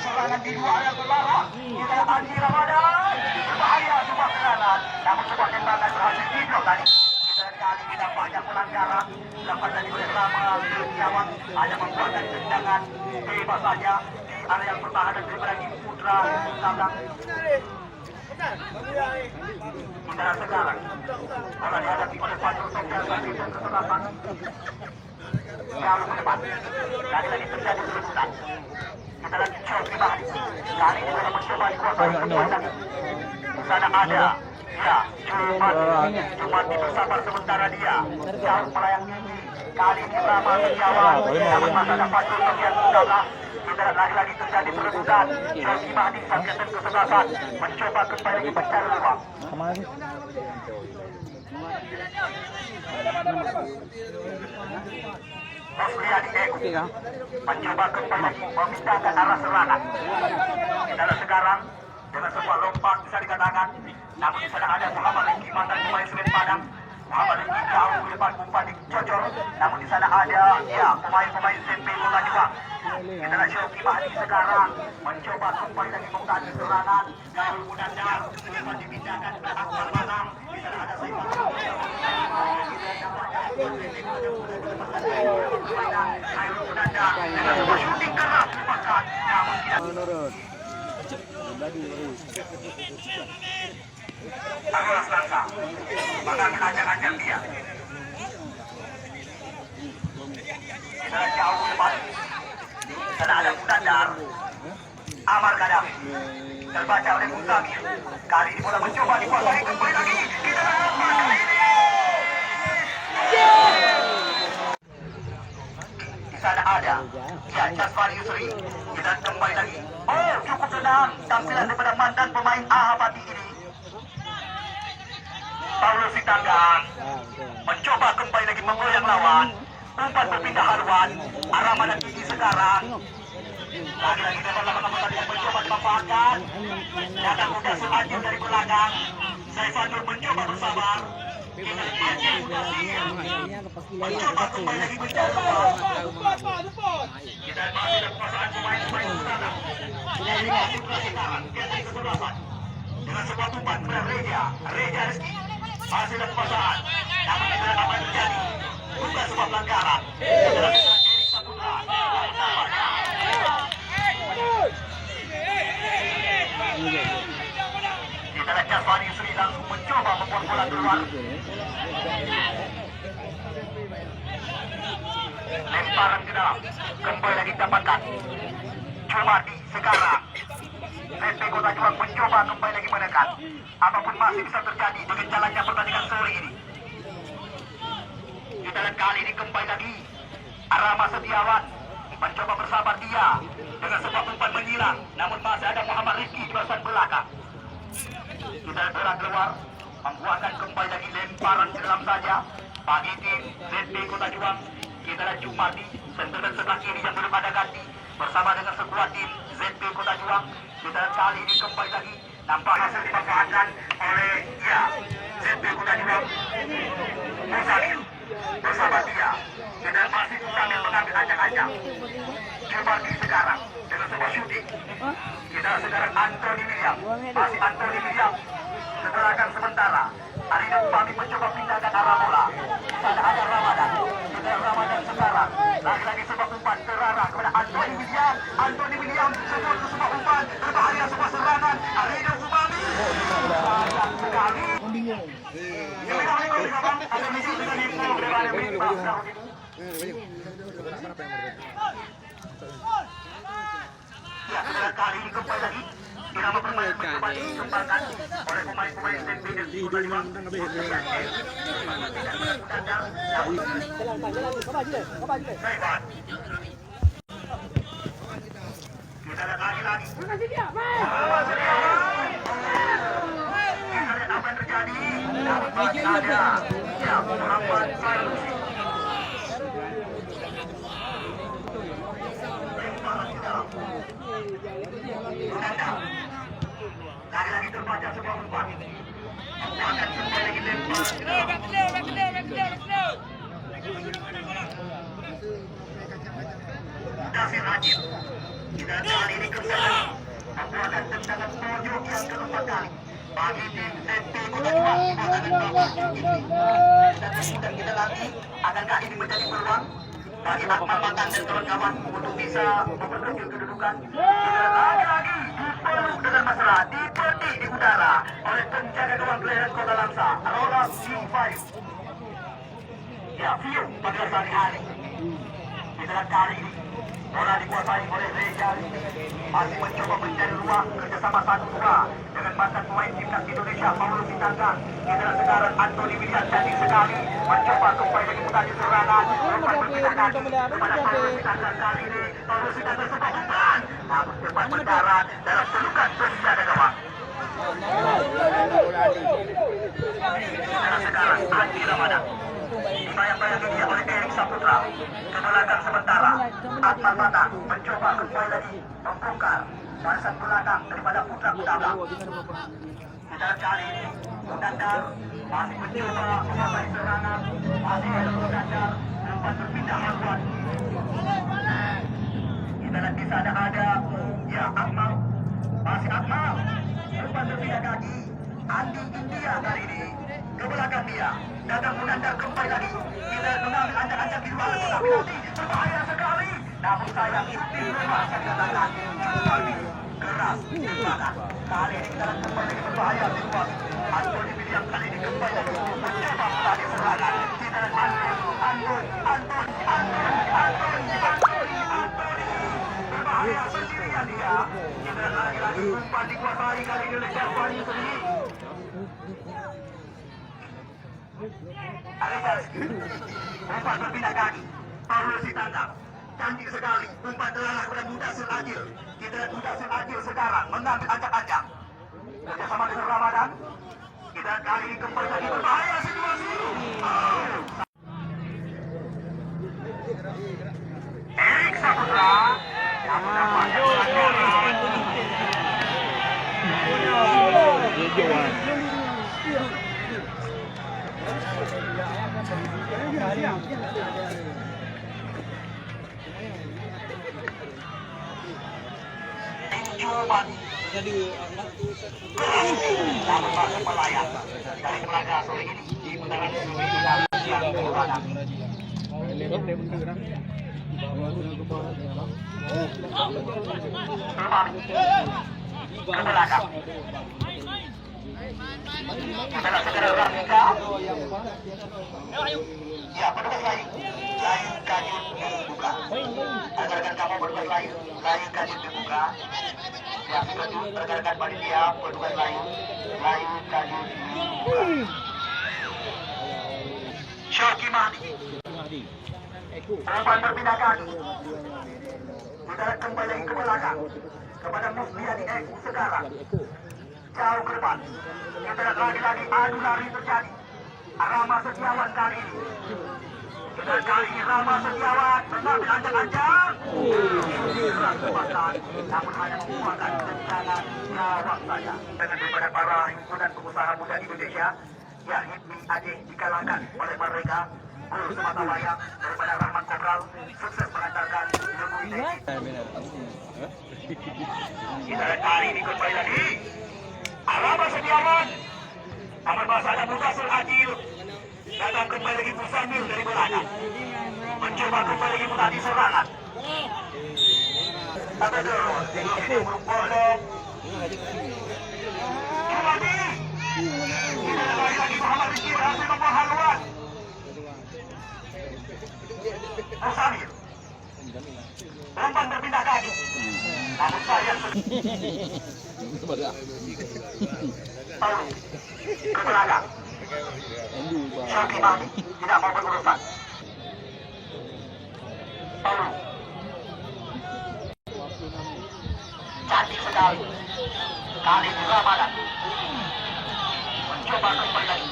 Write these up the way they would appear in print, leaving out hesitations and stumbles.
serangan di dua area berlarak. Kita Andi Ramadan berbahaya sebuah serangan, namun sebuah tembakan berhasil diblok tadi. Kita kali ini nampaknya pelanggaran dapat tadi oleh Rama Setiawan, ada membuatkan tendangan bebas saja di area pertahanan Ibrahim Putra Sablang. Kita sekarang bola dihadapi oleh Fadil Sofyan dari kesempatan jauh ke depan. Lagi terjadi kerebutan. Kita lagi jauh di bawah. Kali ini kita mencoba dikuasai kekuatan. Di sana ada ya Jumati bersabar sementara dia jauh melayang tinggi. Kali ini Rama Setiawan namun masa ada Fadil Sofyan Sablang. Kita lagi terjadi perebutan. Joki Mahdi Sakian dan kesebelasan mencoba kembali lagi mencari ruang. Musliani Eko mencoba kembali lagi memindahkan arah serangan. Kita sekarang dengan sebuah lompat bisa dikatakan, namun di sana ada Muhammad Riki mantan pemain Semen Padang. Muhammad Riki jauh di depan umpan dicocor, namun di sana ada ya pemain-pemain SMP Kota Juang. Kita lihat Joki Mahdi sekarang mencoba kembali lagi membantu serangan. Gaul Munandar dapat dipindahkan ke Akbar Manam. Di sana ada Saiful Munandar dengan sebuah syuting keras dimakan, namun tidak. Agulas Langka maka ajak-ajak dia. Kita jauh depan. Sana ada Munandar. Amar Gaddafi terbaca oleh Mustamir. Kali ini bola mencoba dikuasai kembali lagi. Kita dapat kali ini. Di sana ada ya Jaswari Yusri. Kita kembali lagi. Oh, cukup tenang tampilan daripada mantan pemain AH Pati ini. Paulo Sitanggang mencoba kembali lagi menggoyang lawan. Umpan berpindah haluan. Arah mana tinggi sekarang. Lagi-lagi dapat lama-lama tadi yang mencoba dimanfaatkan. Datang udah Suhadir dari belakang. Saifanur mencoba bersabar. Kita Ajil Mudassir mencoba kembali lagi mencari ruang. Kita masih dalam kekuasaan pemain-pemain utara. Dengan sebuah umpan kepada Reja Rizky masih dalam kekuasaan. Namun kita apa yang terjadi? Bukan sebuah pelanggaran. Erik Saputra kita lihat Jaswani Yusri langsung mencoba membuat bola keluar. Lemparan ke dalam kembali lagi didapatkan Jumadi sekarang. ZP Kota Juang mencoba kembali lagi menekan. Apapun masih bisa terjadi dengan jalannya pertandingan sore ini. Kita lihat kali ini kembali lagi Rama Setiawan mencoba bersabar dia dengan sebuah umpan menyilang, namun masih ada Muhammad Rifki di bagian belakang. Kita bola keluar, membuatkan kembali lagi lemparan ke dalam saja bagi tim ZP Kota Juang. Kita lihat Jumadi sentuhan sebelah kiri yang belum ada ganti bersama dengan sekuat tim ZP Kota Juang. Kita lihat kali ini kembali lagi nampak hasil dimanfaatkan oleh ya ZP Kota Juang. Musalir bersama dia. Kita masih sambil mengambil acak-acak. Jumadi sekarang dengan sebuah syuting. Kita sekarang Anthony William. Masih Anthony William. Setelahkan sementara. Arina Upami mencoba pindahkan arah bola. Sana ada Ramadan. Kita Ramadan sekarang. Lagi-lagi sebuah umpan terarah kepada Anthony William. Anthony William sebuah umpan berbahaya sebuah serangan. Arina Upami. Sayang sekali. Ada misi dengan info berbahaya berbahaya. Ya, kali ini kembali lagi irama permainan mencoba dikembangkan oleh pemain-pemain SMP dan Kota Juang. Kita lihat lagi. Kita lihat apa yang terjadi. Masih ada ya Muhammad Faruqi. Lagi-lagi terbaca sebuah umpan. Akan kembali lagi lempar. Dasir Hadir Kita kali ini kembali membuatkan tendangan pojok yang keempat kali bagi tim SMP Kota Juang di pasangan bawah ini. Dan sudah kita latih, akankah ini menjadi peluang bagi Akmal Matan dan kawan-kawan untuk bisa memperkecil kedudukan. Kita lagi-lagi dipeluk dengan masalah dipetik di udara oleh penjaga gawang Kelahiran Kota Langsa, Roland C5. Ya, view pada sehari-hari. Kita kali ini bola dikuasai oleh Reza masih mencoba mencari ruang kerjasama 1-2 dengan mantan pemain timnas Indonesia Paulus Sitanggang. Kita sekarang Anthony William cantik sekali mencoba kembali lagi mutasi serangan umpan berpindahkan kepada Paulus Sitanggang kali ini. Paulus Sitanggang sempat umpan namun cepat mendarat dalam pelukan penjaga gawang. Kita sekarang Andi Ramadan dibayang-bayangi dia oleh Erik Saputra ke belakang sementara. Akmal Matan mencoba kembali lagi membongkar barisan belakang daripada Putra Utama. Kita kali ini Mundandar masih mencoba menguasai serangan, masih ada Mundandar sempat berpindah haluan. Kita lihat di sana ada ya Akmal, masih Akmal sempat berpindah kaki. Andi India kali ini ke belakang dia. Dadang Mundandar kembali lagi. Kita mengambil ancang-ancang di luar tetapi nanti berbahaya sekali. Namun sayang di luar saya dikatakan lebih keras serangan. Kali ini kita kembali lagi berbahaya di luar. Anthony William kali ini kembali lagi mencoba menarik serangan. Kita Anthony berbahaya sendirian dia. Kita lagi-lagi umpan dikuasai kali ini oleh Jafari sendiri. Umpan berpindah kaki Paulus Sitanggang cantik sekali umpan terlalu kepada Mudasir Adil. Kita lihat Mudasir Adil sekarang mengambil acak-acak kerjasama dengan Ramadan. Kita kali ini kembali lagi berbahaya situasi. Erik Saputra namun nampaknya Cuman namun masuk melayang dari Braga sore ini di putaran semifinal yang berwarna. Ke belakang. Kita segera Rafika. Ya, petugas lain kajut dibuka. Agarkan kamu petugas lain kajut dibuka. Ya, agarkan panitia petugas lain kajut dibuka. Syarki Mahdi. Umpan berpindah kaki. Kita kembali lagi ke belakang kepada Musliani Eko sekarang. Jauh ke depan. Kita lihat lagi-lagi adu lari terjadi. Rama Setiawan kali ini. Kita kali ini Rama Setiawan mengambil ancang-ancang. Namun hanya membuahkan tendangan gawang saja. Dengan daripada para himpunan pengusaha muda Indonesia, ya HIPMI Aceh dikalahkan oleh mereka. Gol semata wayang daripada Rahman Kopral sukses mengantarkan ilmu Itachi. Kita lihat kali ini kembali lagi. Rama Setiawan namun bahasanya Mudasir Adil datang kembali lagi Musamil dari belakang mencoba kembali lagi menadi serangan. Ada terus itu berpodok kembali tidak ada lagi Muhammad Rizky berhasil membuat haluan. Musamil umpan berpindah kaki namun sayang Paulus ke belakang. Syarki Mahdi tidak mau berurusan. Paulus cantik sekali. Kali ini Ramadan mencoba kembali lagi.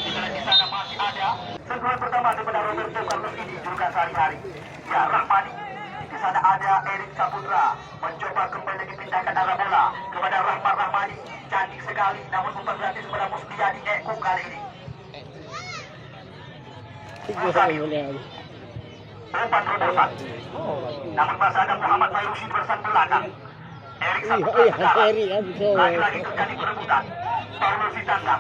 Kita lihat di sana masih ada sentuhan pertama kepada Roberto Carlos ini juga sehari-hari. Ya, Rahmani. Di sana ada Erik Saputra mencoba kembali lagi pindahkan arah bola kepada Rahman Rahmani. Cantik sekali namun umpan gratis kepada Musliani Eko kali ini. umpan terobosan. Namun masih ada Muhammad Fairusi di barisan belakang. Erik Saputra sekarang. Lagi-lagi terjadi perebutan. Paulus ditangkap.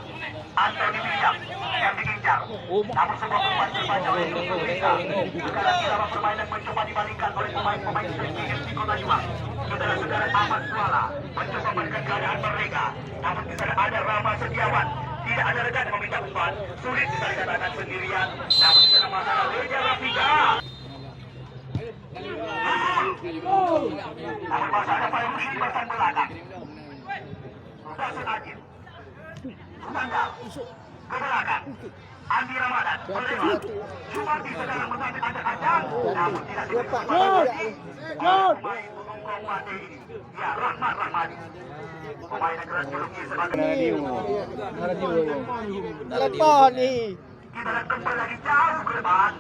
Anthony William yang diincar. Namun sebuah umpan terbaca oleh Indonesia. Sekarang irama permainan mencoba dibalikan oleh pemain-pemain tertinggi di Kota Juang. Saudara-saudara Ahmad Kuala mencoba memberikan keadaan mereka. Namun di sana ada Rama Setiawan. Tidak ada rekan yang meminta umpan. Sulit bisa dikatakan sendirian. Namun di sana masalah Reja Rafika. Namun masih ada Fairusi di barisan belakang. Hasan Adil. Tanggal ke belakang. Andi Ramadan melewat. Sumardi sedang mengambil acak-acak. Namun tidak diberi pemain penungkong mati ini. Ya, Rahmat Rahmadi. Pemain yang keras juluki sebagai Telepon nih. kita lihat kembali lagi jauh ke depan.